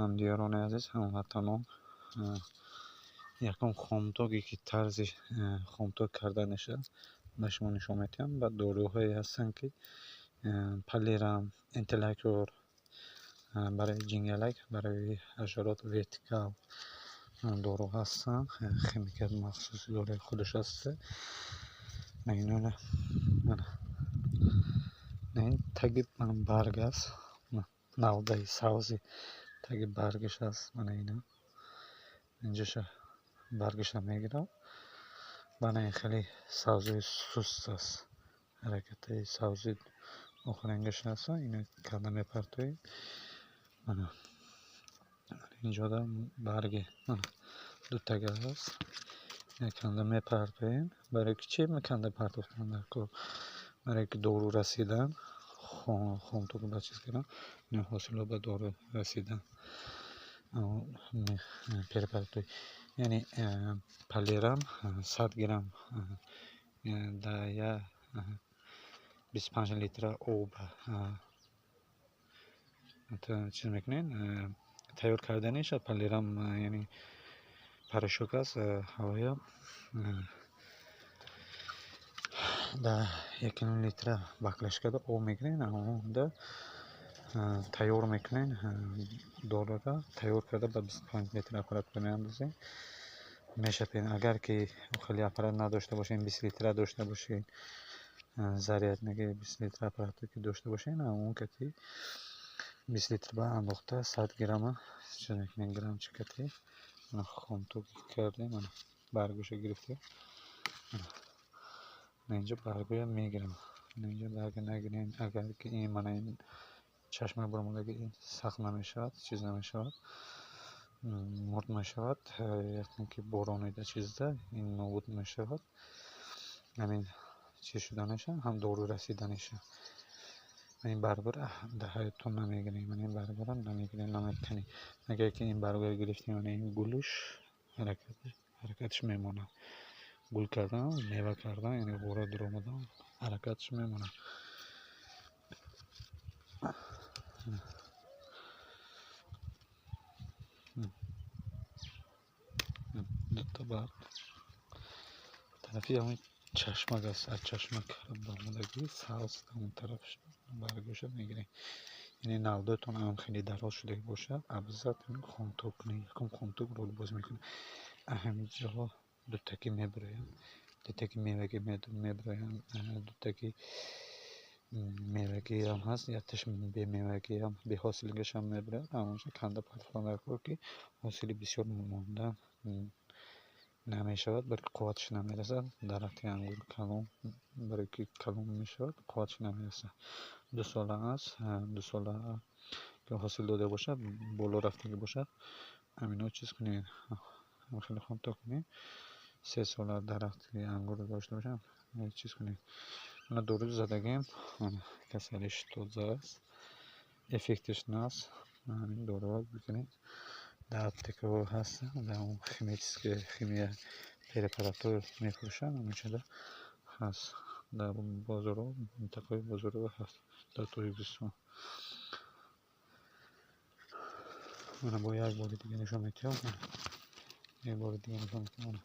همدیگران عزیز، هموطنان، یکم خامتوگی که طرز خامتوگ کردنشه به شما نشون میدم. و داروهایی هستن که پلیرم، انتلاکور، برای جنگلک، برای حشرات ورتیکال دارو هستن. خیمیکال مخصوصی داره خودش هسته. اینونه این تگی برگ است، نوده سوزی تگی برگش هست. من اینجاش برگش هم میگیرم. این خیلی سوزی سست است، حرکت سوزی آخرینگش هست. اینو کنده میپرتویم. اینجا در برگ دو تگه هست، کنده میپرتویم. برای که چی میکنده پرتوفتن در کار؟ برای که دارو رسیدن، خامتوگ به چیز کردن، این حاصل به دارو رسیدن پرپرتوی. یعنی پلیرم 100 گرم در 25 لیتر آب چیز میکنین. تیار کردنش پلیرم یعنی پرشوک است، هوایی در 1 لیتر بکلش کرده آب میکنین. اون تیار میکنین، دارو را تیار کرده به 25 لیتر اپرات بمیاندازین میشه پین. اگر که خیلی اپرات نداشته باشین، 20 لیتر داشته باشین، ضریت نگه 20 لیتر اپراتی که داشته باشین، اون کتی 20 لیتر به انداخته 100 گرم چه گرم چکتی خامتوگ کرده. من برگوش گرفته، اینجا برگوی میگیرم. اینجا برگ نگیرین. اگر که این من این چشم برمونده این سخت نمیشود، چیز نمیشود، مرد میشود، یعنی که بارانیده چیز ده این نابود میشود. همین چی شدنشه هم دارو رسیدنشه. این برگر دهایتون نمیگیریم. من این برگر نمیگیریم، نمیکنی. اگر که این برگر گرفتیم من این گلوش حرکتش میمونه. گل کردن، میوه کردن، یعنی غوره در آمدن حرکتش میمونه. دوتا برگ طرفی همین چشمک است، از چشمک برمودگی ساز همون طرفش برگوشه میگیریم. یعنی نودتون هم خیلی دراز شده باشه، ابزار خامتوگ کنید، یکم خامتوگ رول باز میکنه. همینجا دو تکی میبرایم، دو تکی میوگی میبرایم، دو تکی میوگی هم هست، یا تشم به میوگی هم به حاصلگش هم میبرایم. همونجا کنده پرتفان در کار که حاصلی بسیار مانده نمیشود، برای قوتش نمیرسد. درخت انگور کلون برای که کلون میشود قوتش نمیرسد. 2 ساله است، 2 ساله که حاصل داده باشد، بالا رفتگی باشد، همینو چیز کنید، خیلی خوب تا کنید. 3 ساله درخت انگور داشته باشم چیز کنید. من 2 روز زدگیم، کسرش تازه است، افکتش نست. همین دارو بکنید. در تکو هست، در اون خیمی پرپراتور میفروشن، همینچه هست در بازار، منطقه بازار هست در توی بیستون. من با یک بار دیگه نشون میتونم، یک بار دیگه نشون میتونم.